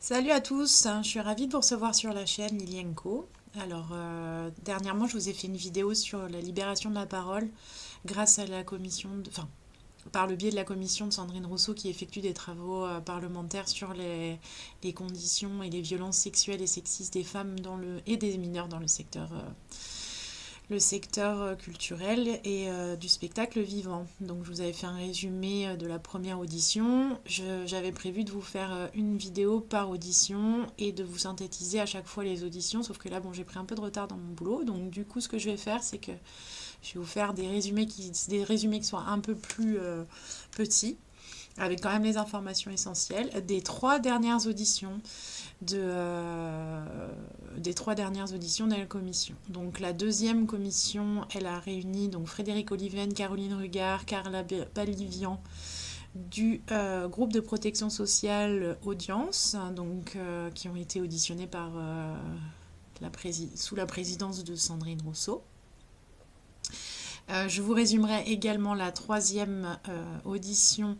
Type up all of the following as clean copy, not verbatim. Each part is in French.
Salut à tous, je suis ravie de vous recevoir sur la chaîne Lilienko. Alors, dernièrement, je vous ai fait une vidéo sur la libération de la parole grâce à la commission, par le biais de la commission de Sandrine Rousseau qui effectue des travaux parlementaires sur les conditions et les violences sexuelles et sexistes des femmes et des mineurs dans le secteur culturel et du spectacle vivant. Donc je vous avais fait un résumé de la première audition. J'avais prévu de vous faire une vidéo par audition et de vous synthétiser à chaque fois les auditions, sauf que là bon j'ai pris un peu de retard dans mon boulot, donc du coup ce que je vais faire c'est que je vais vous faire des résumés qui soient un peu plus petits, avec quand même les informations essentielles des trois dernières auditions de la commission. Donc la deuxième commission, elle a réuni donc Frédéric Oliven, Caroline Rugard, Carla Balivian du groupe de protection sociale Audience, donc qui ont été auditionnés sous la présidence de Sandrine Rousseau. Je vous résumerai également la troisième audition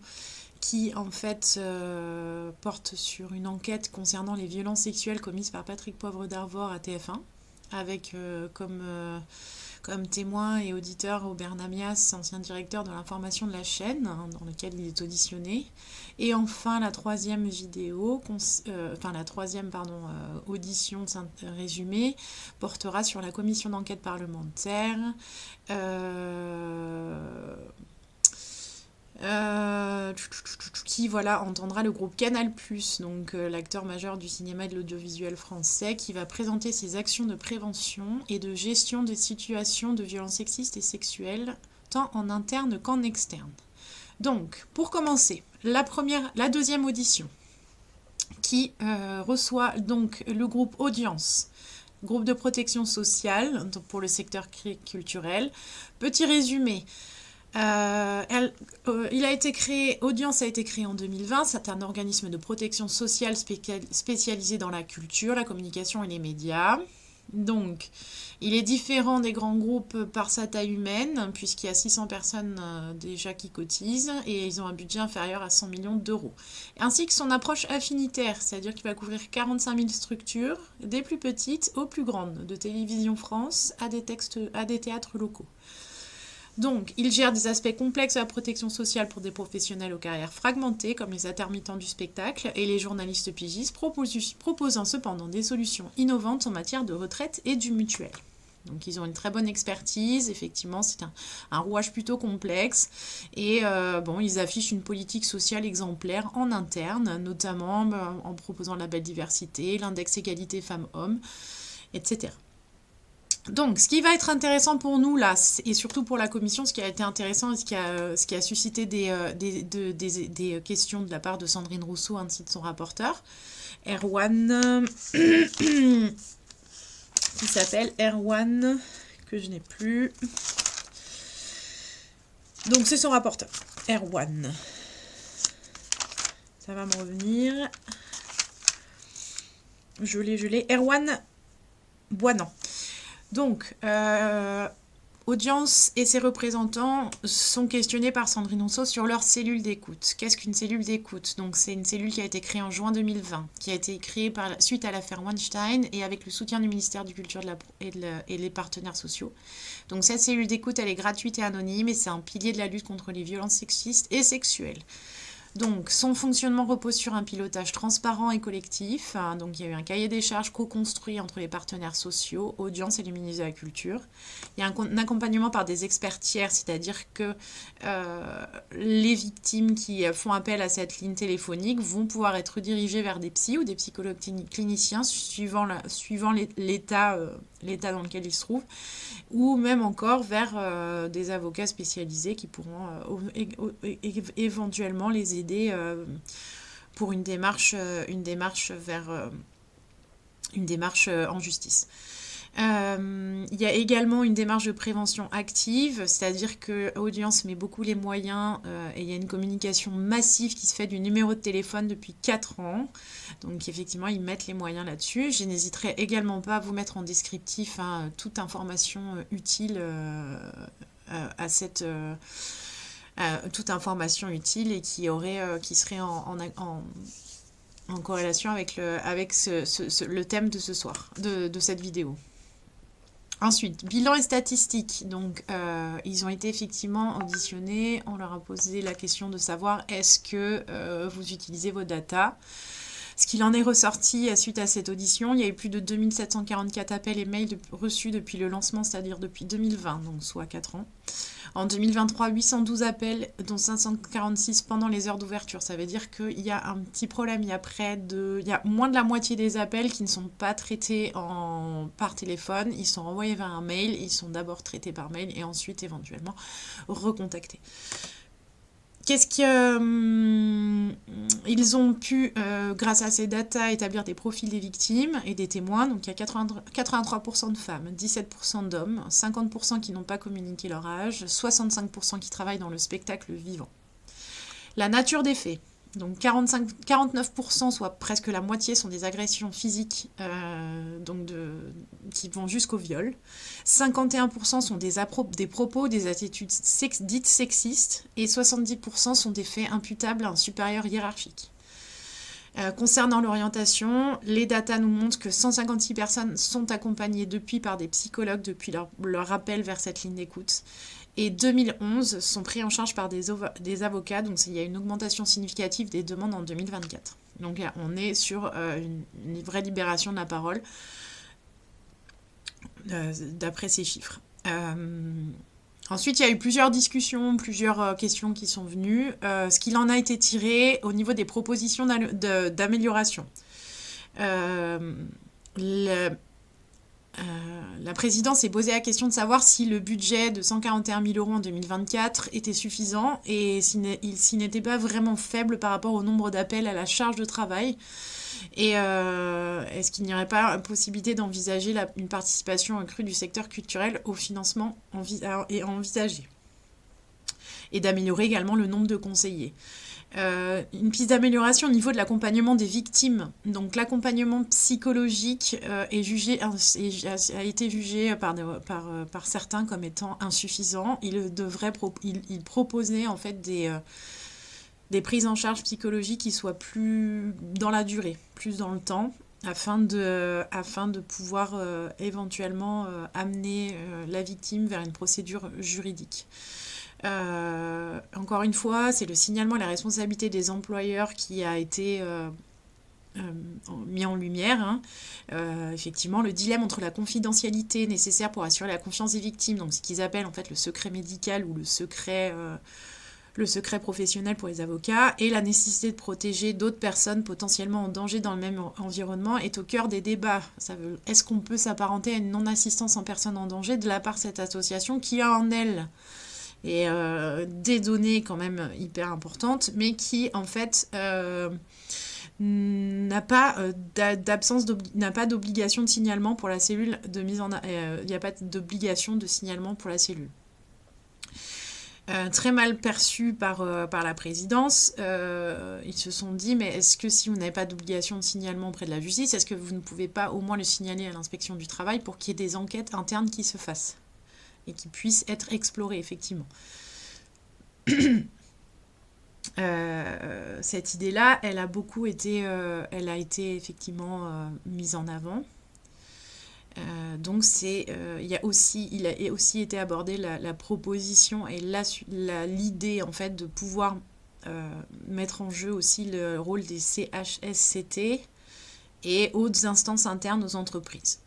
qui en fait porte sur une enquête concernant les violences sexuelles commises par Patrick Poivre d'Arvor à TF1, avec comme témoin et auditeur Aubert Namias, ancien directeur de l'information de la chaîne, dans lequel il est auditionné. Et enfin, la troisième audition résumée portera sur la commission d'enquête parlementaire. Qui entendra le groupe Canal+, donc l'acteur majeur du cinéma et de l'audiovisuel français, qui va présenter ses actions de prévention et de gestion des situations de violences sexistes et sexuelles, tant en interne qu'en externe. Donc, pour commencer, la deuxième audition, qui reçoit donc le groupe Audience, groupe de protection sociale pour le secteur culturel. Petit résumé. Audience a été créé en 2020, c'est un organisme de protection sociale spécialisé dans la culture, la communication et les médias. Donc, il est différent des grands groupes par sa taille humaine, puisqu'il y a 600 personnes déjà qui cotisent, et ils ont un budget inférieur à 100 millions d'euros. Ainsi que son approche affinitaire, c'est-à-dire qu'il va couvrir 45 000 structures, des plus petites aux plus grandes, de Télévision France à des théâtres locaux. Donc, il gère des aspects complexes de la protection sociale pour des professionnels aux carrières fragmentées, comme les intermittents du spectacle et les journalistes pigistes, proposant cependant des solutions innovantes en matière de retraite et du mutuel. Donc, ils ont une très bonne expertise. Effectivement, c'est un rouage plutôt complexe. Et ils affichent une politique sociale exemplaire en interne, notamment en proposant la belle diversité, l'index égalité femmes-hommes, etc. Donc, ce qui va être intéressant pour nous, là, et surtout pour la commission, ce qui a été intéressant et ce qui a suscité des questions de la part de Sandrine Rousseau ainsi de son rapporteur, Erwan, qui s'appelle Erwan, que je n'ai plus. Donc, c'est son rapporteur, Erwan. Ça va me revenir. Je l'ai. Erwan Boinan. Donc, Audience et ses représentants sont questionnés par Sandrine Rousseau sur leur cellule d'écoute. Qu'est-ce qu'une cellule d'écoute? Donc, c'est une cellule qui a été créée en juin 2020, qui a été créée suite à l'affaire Weinstein et avec le soutien du ministère du Culture et les partenaires sociaux. Donc, cette cellule d'écoute, elle est gratuite et anonyme et c'est un pilier de la lutte contre les violences sexistes et sexuelles. Donc, son fonctionnement repose sur un pilotage transparent et collectif. Donc, il y a eu un cahier des charges co-construit entre les partenaires sociaux, Audience et le ministre de la Culture. Il y a un accompagnement par des experts tiers, c'est-à-dire que les victimes qui font appel à cette ligne téléphonique vont pouvoir être dirigées vers des psys ou des psychologues cliniciens suivant l'état dans lequel ils se trouvent, ou même encore vers des avocats spécialisés qui pourront éventuellement les aider pour une démarche en justice. Il y a également une démarche de prévention active, c'est-à-dire que Audience met beaucoup les moyens et il y a une communication massive qui se fait du numéro de téléphone depuis 4 ans. Donc effectivement, ils mettent les moyens là-dessus. Je n'hésiterai également pas à vous mettre en descriptif toute information utile toute information utile et qui serait en corrélation avec le thème de ce soir, de cette vidéo. Ensuite, bilan et statistiques. Donc, ils ont été effectivement auditionnés. On leur a posé la question de savoir est-ce que vous utilisez vos data. Ce qu'il en est ressorti suite à cette audition, il y a eu plus de 2744 appels et mails reçus depuis le lancement, c'est-à-dire depuis 2020, donc soit 4 ans. En 2023, 812 appels, dont 546 pendant les heures d'ouverture. Ça veut dire qu'il y a un petit problème. Il y a moins de la moitié des appels qui ne sont pas traités par téléphone. Ils sont envoyés vers un mail. Ils sont d'abord traités par mail et ensuite éventuellement recontactés. Ils ont pu, grâce à ces datas, établir des profils des victimes et des témoins. Donc il y a 83% de femmes, 17% d'hommes, 50% qui n'ont pas communiqué leur âge, 65% qui travaillent dans le spectacle vivant. La nature des faits. Donc 49%, soit presque la moitié, sont des agressions physiques qui vont jusqu'au viol. 51% sont des propos, des attitudes dites sexistes. Et 70% sont des faits imputables à un supérieur hiérarchique. Concernant l'orientation, les datas nous montrent que 156 personnes sont accompagnées par des psychologues depuis leur appel vers cette ligne d'écoute. Et 2011 sont pris en charge par des avocats, donc il y a une augmentation significative des demandes en 2024. Donc là, on est sur une vraie libération de la parole, d'après ces chiffres. Ensuite, il y a eu plusieurs discussions, plusieurs questions qui sont venues. Ce qu'il en a été tiré au niveau des propositions d'amélioration. La présidence s'est posé la question de savoir si le budget de 141 000 € en 2024 était suffisant et s'il n'était pas vraiment faible par rapport au nombre d'appels à la charge de travail. Et est-ce qu'il n'y aurait pas possibilité d'envisager une participation accrue du secteur culturel au financement envisagé et d'améliorer également le nombre de conseillers. Une piste d'amélioration au niveau de l'accompagnement des victimes. Donc l'accompagnement psychologique a été jugé par certains comme étant insuffisant. Il proposait en fait des prises en charge psychologiques qui soient plus dans la durée, plus dans le temps, afin de pouvoir éventuellement amener la victime vers une procédure juridique. Encore une fois, c'est le signalement et la responsabilité des employeurs qui a été mis en lumière. Effectivement, le dilemme entre la confidentialité nécessaire pour assurer la confiance des victimes, donc ce qu'ils appellent en fait le secret médical ou le secret professionnel pour les avocats, et la nécessité de protéger d'autres personnes potentiellement en danger dans le même environnement est au cœur des débats. Est-ce qu'on peut s'apparenter à une non-assistance en personne en danger de la part de cette association qui a en elle et des données quand même hyper importantes, mais qui en fait n'a pas d'obligation de signalement pour la cellule de mise en il n'y a pas d'obligation de signalement pour la cellule. Très mal perçu par la présidence, ils se sont dit mais est-ce que si vous n'avez pas d'obligation de signalement auprès de la justice, est-ce que vous ne pouvez pas au moins le signaler à l'inspection du travail pour qu'il y ait des enquêtes internes qui se fassent et qui puissent être explorées effectivement. Cette idée-là, elle a été effectivement mise en avant. Donc il a aussi été abordé la proposition et l'idée en fait de pouvoir mettre en jeu aussi le rôle des CHSCT et autres instances internes aux entreprises.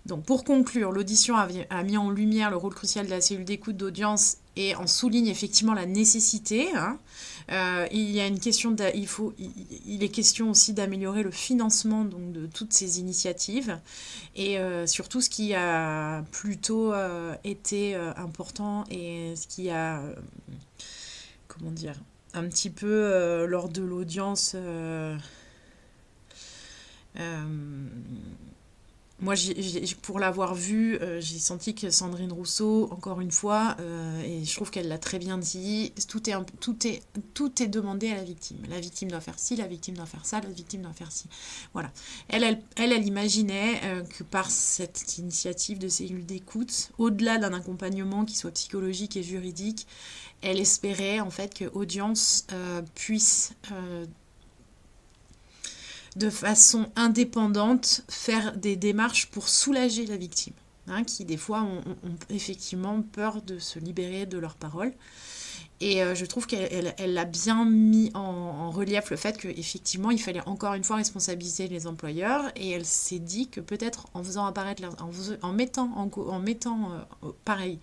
Donc pour conclure, l'audition a mis en lumière le rôle crucial de la cellule d'écoute d'audience et en souligne effectivement la nécessité. Il est question aussi d'améliorer le financement donc, de toutes ces initiatives et surtout ce qui a plutôt été important et ce qui a un petit peu lors de l'audience moi, pour l'avoir vu, j'ai senti que Sandrine Rousseau, encore une fois, et je trouve qu'elle l'a très bien dit, tout est demandé à la victime. La victime doit faire ci, la victime doit faire ça, la victime doit faire ci. Voilà. Elle imaginait que par cette initiative de cellule d'écoute, au-delà d'un accompagnement qui soit psychologique et juridique, elle espérait en fait que Audience puisse de façon indépendante, faire des démarches pour soulager la victime, hein, qui des fois ont effectivement peur de se libérer de leurs paroles. Et je trouve qu'elle a bien mis en relief le fait qu'effectivement, il fallait encore une fois responsabiliser les employeurs. Et elle s'est dit que peut-être en faisant apparaître, en mettant pareil,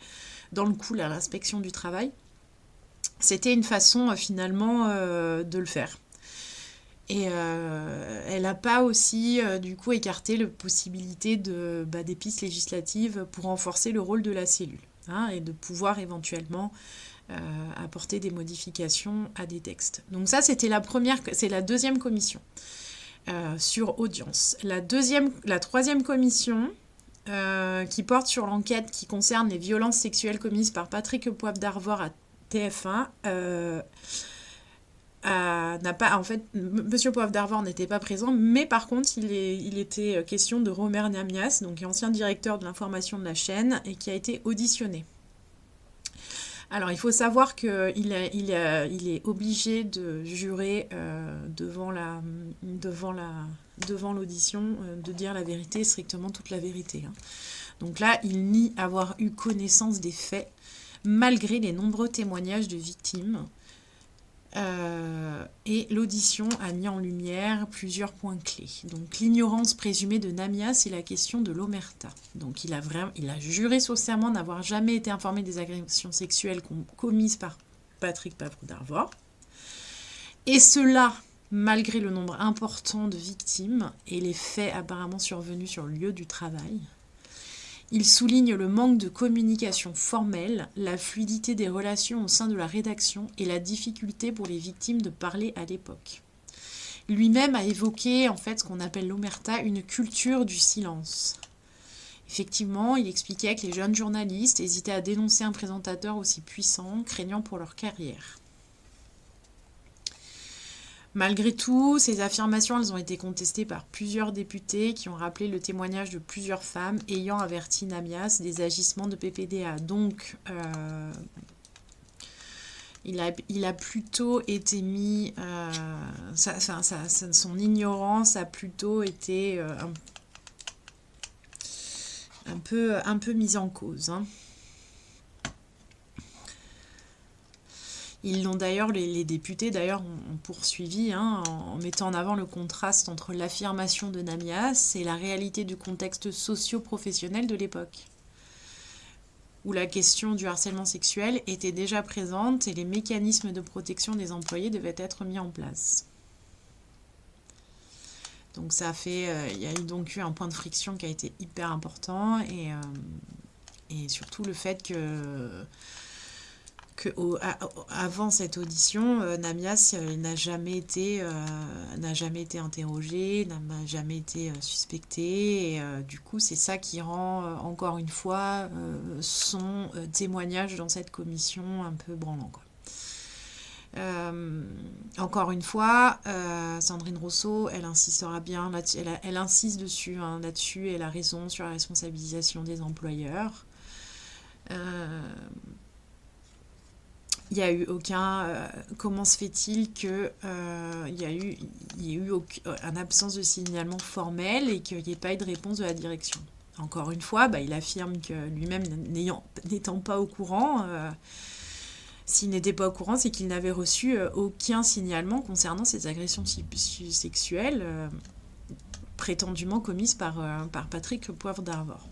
dans le coup l'inspection du travail, c'était une façon finalement de le faire. Et elle n'a pas aussi du coup écarté la possibilité des pistes législatives pour renforcer le rôle de la cellule, hein, et de pouvoir éventuellement apporter des modifications à des textes. Donc ça, c'est la deuxième commission sur audience. La troisième commission qui porte sur l'enquête qui concerne les violences sexuelles commises par Patrick Poivre d'Arvor à TF1 n'a pas, en fait, Monsieur Poivre d'Arvor n'était pas présent, mais par contre, il était question de Romer Namias, donc ancien directeur de l'information de la chaîne, et qui a été auditionné. Alors, il faut savoir qu'il est obligé de jurer devant l'audition, de dire la vérité, strictement toute la vérité, hein. Donc là, il nie avoir eu connaissance des faits, malgré les nombreux témoignages de victimes. Et l'audition a mis en lumière plusieurs points clés. Donc l'ignorance présumée de Namias et la question de l'omerta. Donc il a juré sur serment n'avoir jamais été informé des agressions sexuelles commises par Patrick Poivre d'Arvor. Et cela malgré le nombre important de victimes et les faits apparemment survenus sur le lieu du travail. Il souligne le manque de communication formelle, la fluidité des relations au sein de la rédaction et la difficulté pour les victimes de parler à l'époque. Lui-même a évoqué en fait ce qu'on appelle l'omerta, une culture du silence. Effectivement, il expliquait que les jeunes journalistes hésitaient à dénoncer un présentateur aussi puissant, craignant pour leur carrière. Malgré tout, ces affirmations elles ont été contestées par plusieurs députés qui ont rappelé le témoignage de plusieurs femmes ayant averti Namias des agissements de PPDA. Donc, il a plutôt été mis... son ignorance a plutôt été un peu mise en cause, hein. Ils l'ont d'ailleurs, les députés d'ailleurs ont poursuivi, hein, en mettant en avant le contraste entre l'affirmation de Namias et la réalité du contexte socio-professionnel de l'époque, où la question du harcèlement sexuel était déjà présente et les mécanismes de protection des employés devaient être mis en place. Donc ça a fait, il y a donc eu un point de friction qui a été hyper important et surtout le fait que avant cette audition, Namias n'a jamais été interrogé, n'a jamais été suspecté. Et du coup, c'est ça qui rend, encore une fois, son témoignage dans cette commission un peu branlant, quoi. Encore une fois, Sandrine Rousseau, elle insistera bien là-dessus, elle insiste dessus, hein, là-dessus, elle a raison sur la responsabilisation des employeurs. Il n'y a eu aucun... comment se fait-il qu'il y ait eu une absence de signalement formel et qu'il n'y ait pas eu de réponse de la direction? Encore une fois, il affirme que lui-même, n'étant pas au courant, s'il n'était pas au courant, c'est qu'il n'avait reçu aucun signalement concernant ces agressions sexuelles prétendument commises par Patrick Poivre d'Arvor.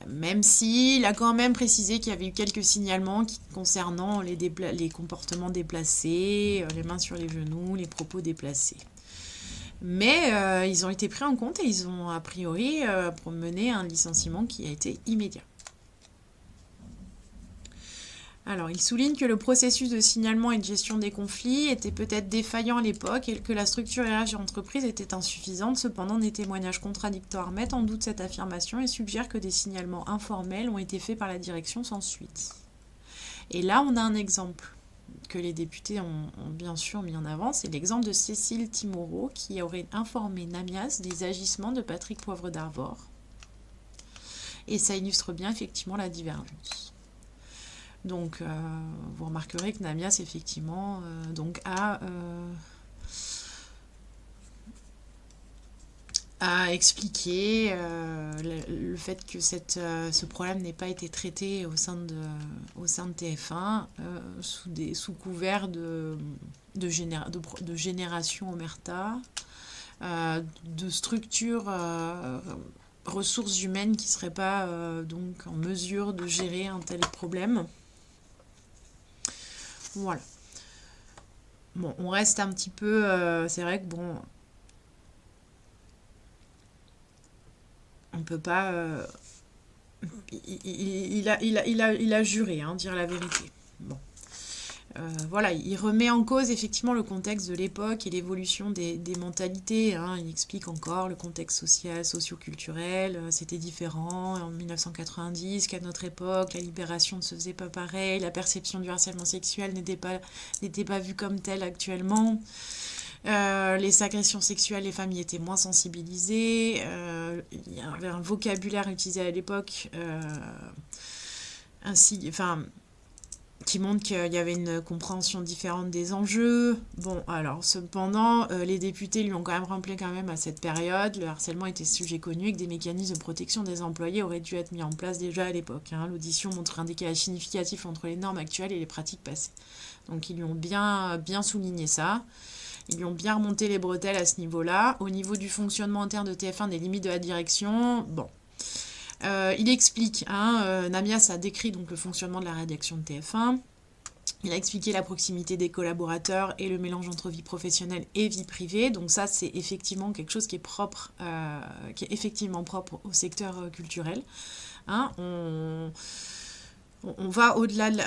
Même s'il a quand même précisé qu'il y avait eu quelques signalements concernant les comportements déplacés, les mains sur les genoux, les propos déplacés. Mais ils ont été pris en compte et ils ont a priori mené un licenciement qui a été immédiat. Alors, il souligne que le processus de signalement et de gestion des conflits était peut-être défaillant à l'époque et que la structure RH de l'entreprise était insuffisante. Cependant, des témoignages contradictoires mettent en doute cette affirmation et suggèrent que des signalements informels ont été faits par la direction sans suite. Et là, on a un exemple que les députés ont bien sûr mis en avant, c'est l'exemple de Cécile Timorot qui aurait informé Namias des agissements de Patrick Poivre d'Arvor. Et ça illustre bien effectivement la divergence. Donc, vous remarquerez que Namias, effectivement, a expliqué le fait que ce problème n'ait pas été traité au sein de TF1 sous couvert de génération omerta, de structures ressources humaines qui ne seraient pas donc en mesure de gérer un tel problème. Voilà. Bon, on reste un petit peu... c'est vrai que bon... On peut pas... il a juré, hein, dire la vérité. Bon. Voilà, il remet en cause effectivement le contexte de l'époque et l'évolution des mentalités. Hein. Il explique encore le contexte social, socio-culturel. C'était différent en 1990 qu'à notre époque. La libération ne se faisait pas pareil. La perception du harcèlement sexuel n'était pas vue comme telle actuellement. Les agressions sexuelles, les familles étaient moins sensibilisées. Il y avait un vocabulaire utilisé à l'époque qui montre qu'il y avait une compréhension différente des enjeux. Bon, alors, cependant, les députés lui ont quand même rappelé à cette période, le harcèlement était sujet connu et que des mécanismes de protection des employés auraient dû être mis en place déjà à l'époque. Hein. L'audition montre un décalage significatif entre les normes actuelles et les pratiques passées. Donc, ils lui ont bien souligné ça. Ils lui ont bien remonté les bretelles à ce niveau-là. Au niveau du fonctionnement interne de TF1, des limites de la direction, bon... il explique, Namias a décrit donc le fonctionnement de la rédaction de TF1, il a expliqué la proximité des collaborateurs et le mélange entre vie professionnelle et vie privée, donc ça c'est effectivement quelque chose qui est propre, au secteur culturel. Hein, on va au-delà de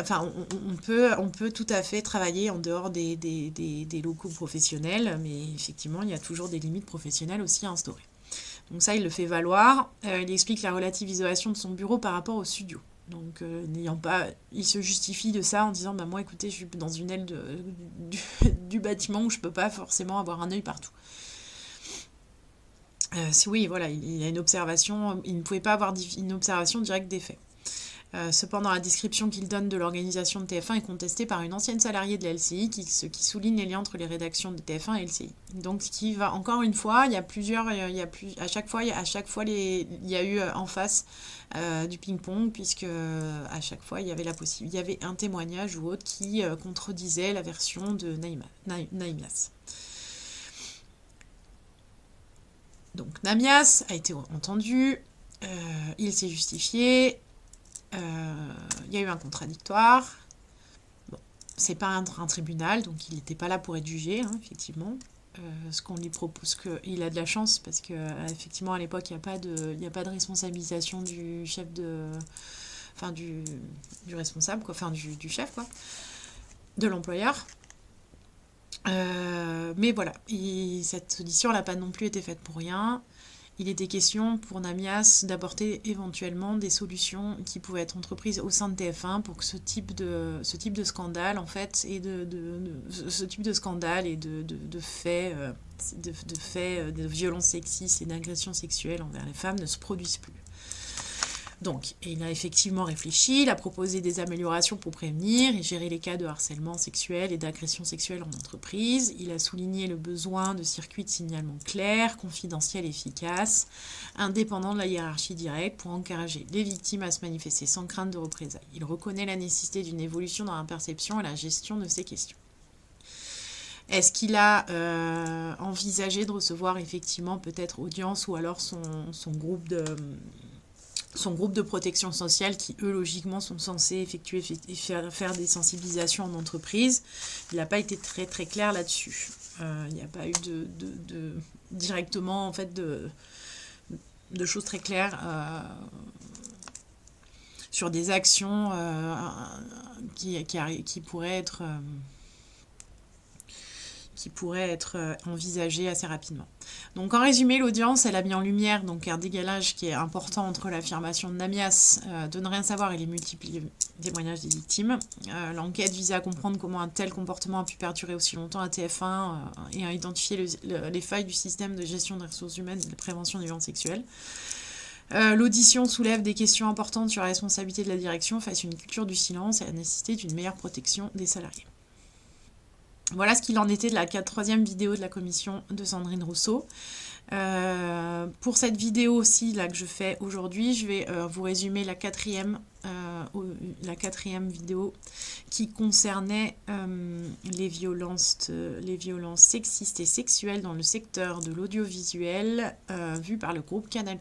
on peut tout à fait travailler en dehors des locaux professionnels, mais effectivement il y a toujours des limites professionnelles aussi à instaurer. Donc ça, il le fait valoir. Il explique la relative isolation de son bureau par rapport au studio. Donc, il se justifie de ça en disant, moi, écoutez, je suis dans une aile du bâtiment où je peux pas forcément avoir un œil partout. Oui, voilà, il a une observation, il ne pouvait pas avoir une observation directe des faits. Cependant, la description qu'il donne de l'organisation de TF1 est contestée par une ancienne salariée de la LCI qui souligne les liens entre les rédactions de TF1 et LCI. Donc, ce qui va encore une fois, à chaque fois, il y a eu en face du ping-pong, puisque à chaque fois, il y avait un témoignage ou autre qui contredisait la version de Namias. Donc, Namias a été entendu, il s'est justifié. Il y a eu un contradictoire. Bon, c'est pas un tribunal, donc il n'était pas là pour être jugé, hein, effectivement. Ce qu'on lui propose, il a de la chance parce que effectivement à l'époque il n'y a pas de responsabilisation du chef du responsable, quoi, du chef, quoi, de l'employeur. Mais voilà, cette audition n'a pas non plus été faite pour rien. Il était question pour Namias d'apporter éventuellement des solutions qui pouvaient être entreprises au sein de TF1 pour que ce type de scandale, en fait, et ce type de scandale et de faits de violences sexistes et d'agressions sexuelles envers les femmes ne se produisent plus. Donc, il a effectivement réfléchi, il a proposé des améliorations pour prévenir et gérer les cas de harcèlement sexuel et d'agression sexuelle en entreprise. Il a souligné le besoin de circuits de signalement clairs, confidentiels et efficaces, indépendants de la hiérarchie directe pour encourager les victimes à se manifester sans crainte de représailles. Il reconnaît la nécessité d'une évolution dans la perception et la gestion de ces questions. Est-ce qu'il a envisagé de recevoir effectivement peut-être audience ou alors son groupe de protection sociale qui, eux, logiquement, sont censés effectuer et faire des sensibilisations en entreprise. Il n'a pas été très, très clair là-dessus. Il n'y a pas eu directement, en fait, de choses très claires sur des actions qui pourraient être envisagées assez rapidement. Donc en résumé, l'audience, elle a mis en lumière donc un décalage qui est important entre l'affirmation de Namias de ne rien savoir et les multiples témoignages des victimes. L'enquête visait à comprendre comment un tel comportement a pu perdurer aussi longtemps à TF1 et à identifier les failles du système de gestion des ressources humaines et de prévention des violences sexuelles. L'audition soulève des questions importantes sur la responsabilité de la direction face à une culture du silence et la nécessité d'une meilleure protection des salariés. Voilà ce qu'il en était de la troisième vidéo de la commission de Sandrine Rousseau. Pour cette vidéo aussi là que je fais aujourd'hui, je vais vous résumer la quatrième vidéo qui concernait les violences sexistes et sexuelles dans le secteur de l'audiovisuel vu par le groupe Canal+.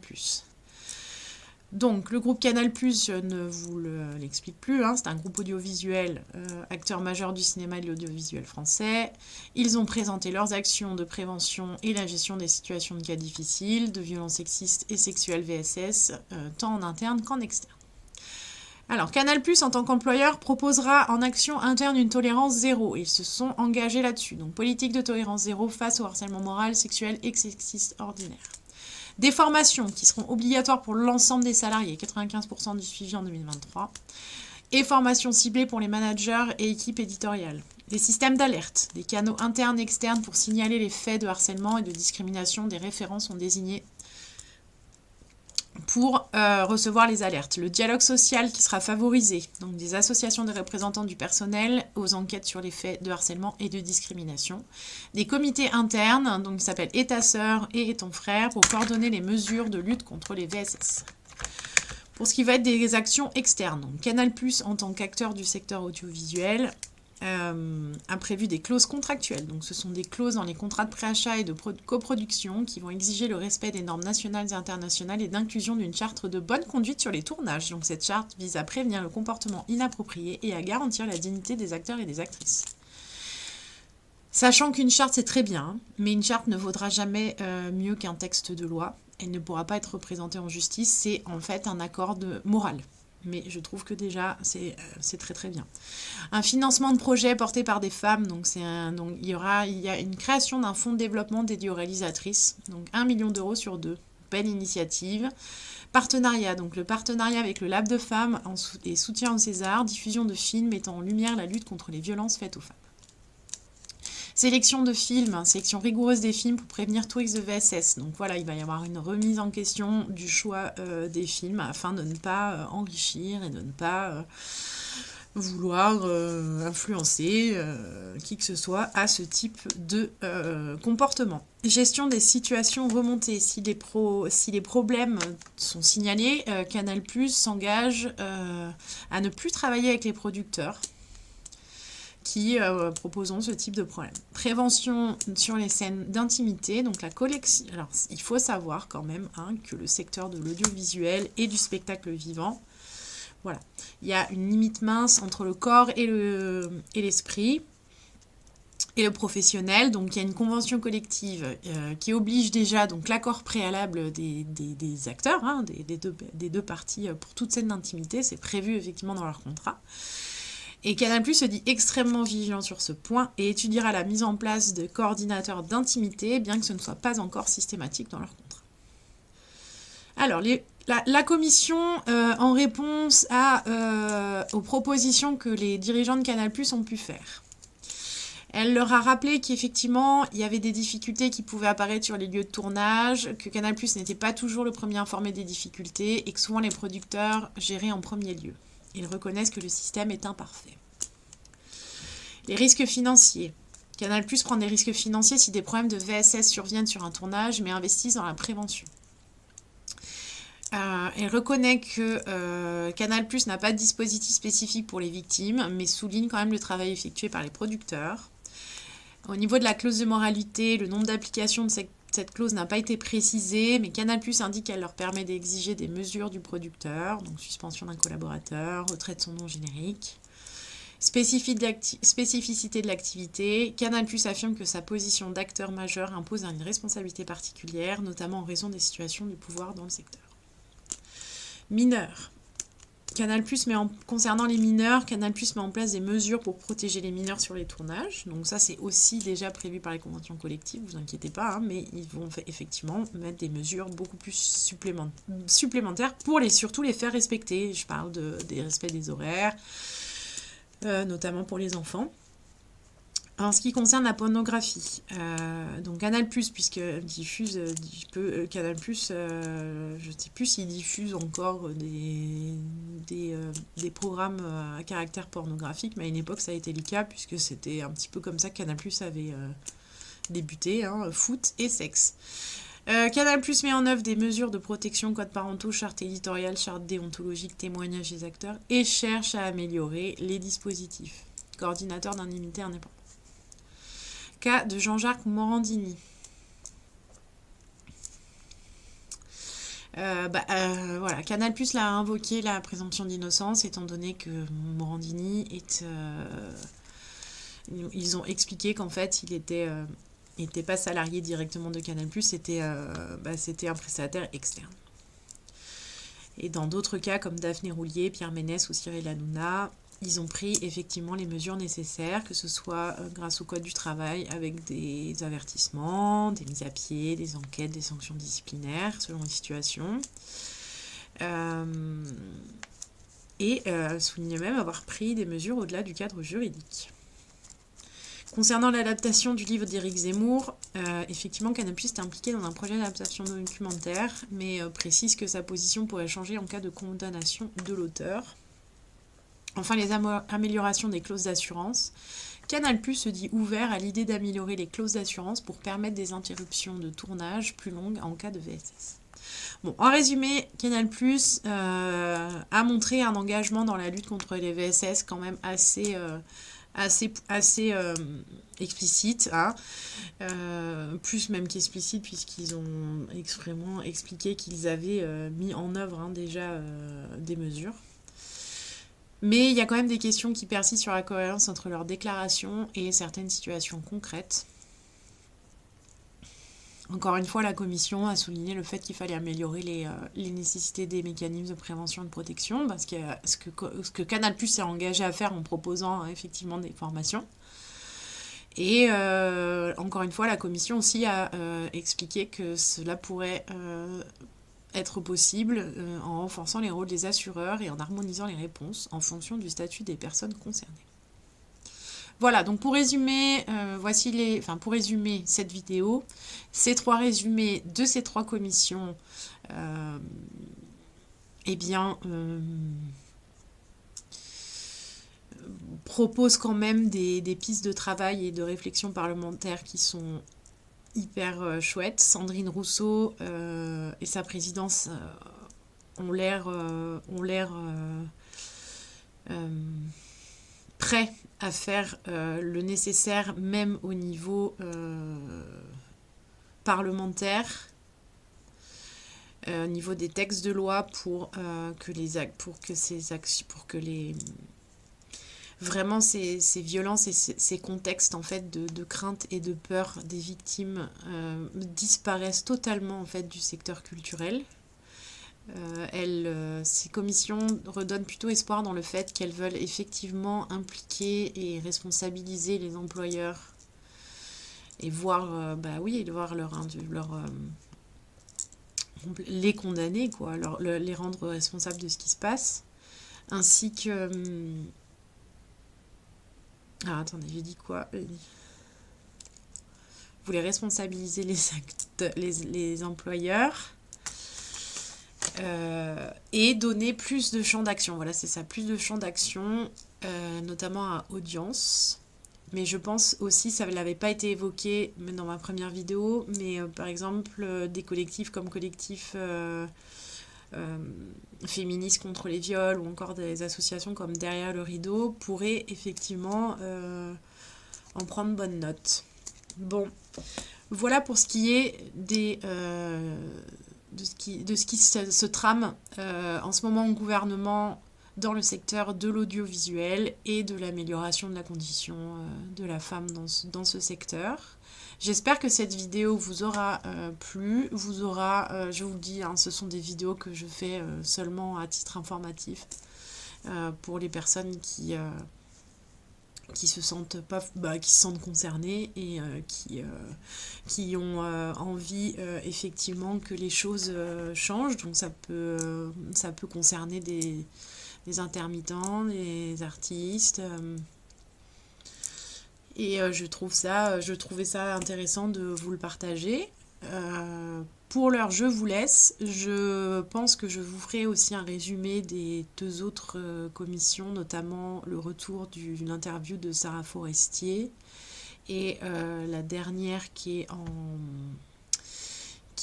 Donc, le groupe Canal+, je ne vous l'explique plus, hein, c'est un groupe audiovisuel, acteur majeur du cinéma et de l'audiovisuel français. Ils ont présenté leurs actions de prévention et la gestion des situations de cas difficiles, de violences sexistes et sexuelles VSS, tant en interne qu'en externe. Alors, Canal+, en tant qu'employeur, proposera en action interne une tolérance zéro. Ils se sont engagés là-dessus. Donc, politique de tolérance zéro face au harcèlement moral, sexuel et sexiste ordinaire. Des formations qui seront obligatoires pour l'ensemble des salariés, 95% du suivi en 2023. Et formations ciblées pour les managers et équipes éditoriales. Des systèmes d'alerte, des canaux internes et externes pour signaler les faits de harcèlement et de discrimination. Des référents sont désignés pour recevoir les alertes. Le dialogue social qui sera favorisé, donc des associations de représentants du personnel aux enquêtes sur les faits de harcèlement et de discrimination. Des comités internes, donc qui s'appellent Et ta sœur et ton frère, pour coordonner les mesures de lutte contre les VSS. Pour ce qui va être des actions externes, donc Canal+, en tant qu'acteur du secteur audiovisuel, a prévu des clauses contractuelles. Donc ce sont des clauses dans les contrats de préachat et de coproduction qui vont exiger le respect des normes nationales et internationales et d'inclusion d'une charte de bonne conduite sur les tournages. Donc cette charte vise à prévenir le comportement inapproprié et à garantir la dignité des acteurs et des actrices. Sachant qu'une charte c'est très bien, mais une charte ne vaudra jamais mieux qu'un texte de loi. Elle ne pourra pas être représentée en justice, c'est en fait un accord de morale. Mais je trouve que déjà, c'est très très bien. Un financement de projet porté par des femmes, donc il y a une création d'un fonds de développement dédié aux réalisatrices, donc 1 million d'euros sur 2. Belle initiative. Partenariat, donc le partenariat avec le Lab de Femmes et soutien au César, diffusion de films mettant en lumière la lutte contre les violences faites aux femmes. Sélection de films, sélection rigoureuse des films pour prévenir tout risque de VSS. Donc voilà, il va y avoir une remise en question du choix des films afin de ne pas enrichir et de ne pas vouloir influencer qui que ce soit à ce type de comportement. Gestion des situations remontées. Si les problèmes sont signalés, Canal+ s'engage à ne plus travailler avec les producteurs qui proposons ce type de problème. Prévention sur les scènes d'intimité, donc la collection. Alors, il faut savoir quand même que le secteur de l'audiovisuel et du spectacle vivant, voilà, il y a une limite mince entre le corps et l'esprit et le professionnel. Donc, il y a une convention collective qui oblige déjà donc l'accord préalable des acteurs, des deux parties pour toute scène d'intimité. C'est prévu effectivement dans leur contrat. Et Canal+ se dit extrêmement vigilant sur ce point et étudiera la mise en place de coordinateurs d'intimité, bien que ce ne soit pas encore systématique dans leur contrat. Alors, la commission, en réponse aux propositions que les dirigeants de Canal+ ont pu faire, elle leur a rappelé qu'effectivement, il y avait des difficultés qui pouvaient apparaître sur les lieux de tournage, que Canal+ n'était pas toujours le premier informé des difficultés et que souvent les producteurs géraient en premier lieu. Ils reconnaissent que le système est imparfait. Les risques financiers. Canal+ prend des risques financiers si des problèmes de VSS surviennent sur un tournage, mais investissent dans la prévention. Elle reconnaît que Canal+ n'a pas de dispositif spécifique pour les victimes, mais souligne quand même le travail effectué par les producteurs. Au niveau de la clause de moralité, le nombre d'applications de cette clause n'a pas été précisé, mais Canal+ indique qu'elle leur permet d'exiger des mesures du producteur, donc suspension d'un collaborateur, retrait de son nom générique. Spécificité de l'activité, Canal+ affirme que sa position d'acteur majeur impose une responsabilité particulière, notamment en raison des situations du pouvoir dans le secteur. Mineurs. Concernant les mineurs, Canal+ met en place des mesures pour protéger les mineurs sur les tournages. Donc ça, c'est aussi déjà prévu par les conventions collectives, vous inquiétez pas, mais ils vont effectivement mettre des mesures beaucoup plus supplémentaires pour surtout les faire respecter. Je parle des respects des horaires, notamment pour les enfants. En ce qui concerne la pornographie, donc Canal+, puisque diffuse, Canal+, je ne sais plus s'il diffuse encore des programmes à caractère pornographique, mais à une époque ça a été le cas, puisque c'était un petit peu comme ça que Canal+ avait débuté, foot et sexe. Canal+ met en œuvre des mesures de protection, codes parentaux, charte éditoriale, charte déontologique, témoignages des acteurs et cherche à améliorer les dispositifs. Coordinateur d'indemnité indépendant. Cas de Jean-Jacques Morandini. Voilà, Canal+ l'a invoqué la présomption d'innocence étant donné que Morandini est... ils ont expliqué qu'en fait, il était pas salarié directement de Canal+, c'était un prestataire externe. Et dans d'autres cas, comme Daphné Roulier, Pierre Ménès ou Cyril Hanouna, ils ont pris effectivement les mesures nécessaires, que ce soit grâce au Code du travail, avec des avertissements, des mises à pied, des enquêtes, des sanctions disciplinaires, selon les situations. Soulignait même avoir pris des mesures au-delà du cadre juridique. Concernant l'adaptation du livre d'Éric Zemmour, effectivement, Canal+ est impliqué dans un projet d'adaptation documentaire, mais précise que sa position pourrait changer en cas de condamnation de l'auteur. Enfin, les améliorations des clauses d'assurance. Canal+ se dit ouvert à l'idée d'améliorer les clauses d'assurance pour permettre des interruptions de tournage plus longues en cas de VSS. Bon, en résumé, Canal+ a montré un engagement dans la lutte contre les VSS quand même assez explicite, hein. Plus même qu'explicite, puisqu'ils ont extrêmement expliqué qu'ils avaient mis en œuvre déjà des mesures. Mais il y a quand même des questions qui persistent sur la cohérence entre leurs déclarations et certaines situations concrètes. Encore une fois, la commission a souligné le fait qu'il fallait améliorer les nécessités des mécanismes de prévention et de protection, parce que ce que Canal+ s'est engagé à faire en proposant effectivement des formations. Et encore une fois, la commission aussi a expliqué que cela pourrait être possible en renforçant les rôles des assureurs et en harmonisant les réponses en fonction du statut des personnes concernées. Voilà, donc pour résumer, pour résumer cette vidéo, ces trois résumés de ces trois commissions, proposent quand même des pistes de travail et de réflexion parlementaire qui sont hyper chouettes. Sandrine Rousseau et sa présidence ont l'air prêts à faire le nécessaire, même au niveau parlementaire, au niveau des textes de loi, pour que vraiment ces violences et ces contextes en fait de crainte et de peur des victimes disparaissent totalement en fait du secteur culturel. Ces commissions redonnent plutôt espoir dans le fait qu'elles veulent effectivement impliquer et responsabiliser les employeurs et voir les condamner, quoi, les rendre responsables de ce qui se passe, ainsi que... Ah, attendez, j'ai dit quoi? Vous voulez responsabiliser les employeurs et donner plus de champ d'action. Voilà, c'est ça, plus de champ d'action, notamment à audience. Mais je pense aussi, ça n'avait pas été évoqué dans ma première vidéo, mais par exemple, des collectifs comme collectif féministes contre les viols ou encore des associations comme Derrière le rideau pourraient effectivement en prendre bonne note. Bon, voilà pour ce qui est de ce qui se trame en ce moment au gouvernement dans le secteur de l'audiovisuel et de l'amélioration de la condition de la femme dans ce secteur. J'espère que cette vidéo vous aura plu, je vous le dis, hein, ce sont des vidéos que je fais seulement à titre informatif pour les personnes qui se sentent concernées et qui ont envie effectivement que les choses changent. Donc ça peut concerner des intermittents, des artistes. Et je trouvais ça intéressant de vous le partager. Pour l'heure, je vous laisse. Je pense que je vous ferai aussi un résumé des deux autres commissions, notamment le retour d'une interview de Sarah Forestier et la dernière qui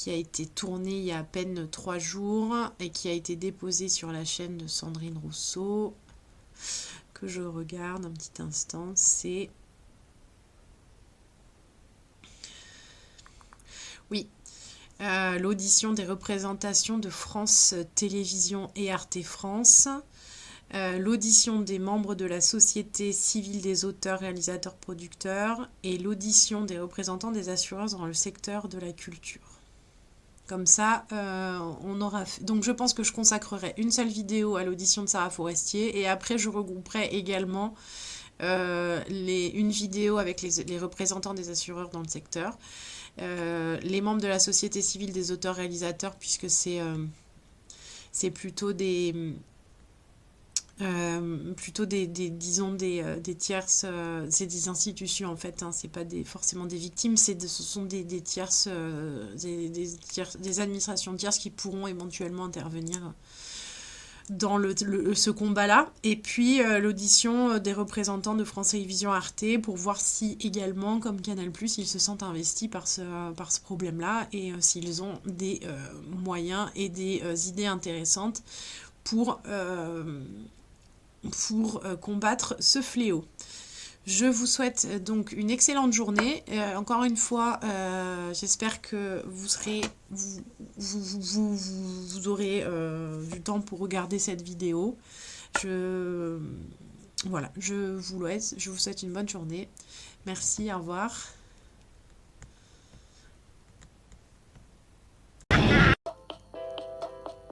qui a été tourné il y a à peine 3 jours et qui a été déposé sur la chaîne de Sandrine Rousseau, que je regarde un petit instant. C'est... Oui, l'audition des représentations de France Télévisions et Arte France, l'audition des membres de la société civile des auteurs, réalisateurs, producteurs et l'audition des représentants des assureurs dans le secteur de la culture. Comme ça, on aura fait... Donc je pense que je consacrerai une seule vidéo à l'audition de Sarah Forestier et après je regrouperai également une vidéo avec les représentants des assureurs dans le secteur, les membres de la société civile des auteurs-réalisateurs, puisque c'est plutôt des disons des tierces, c'est des institutions en fait, hein, c'est pas forcément des victimes, ce sont des tierces, des administrations tierces qui pourront éventuellement intervenir dans ce combat-là. Et puis l'audition des représentants de France Télévisions Arte pour voir si également, comme Canal+, ils se sentent investis par ce problème-là et s'ils ont des moyens et des idées intéressantes pour combattre ce fléau. Je vous souhaite donc une excellente journée. Encore une fois, j'espère que vous aurez du temps pour regarder cette vidéo. Voilà, je vous souhaite une bonne journée. Merci, au revoir.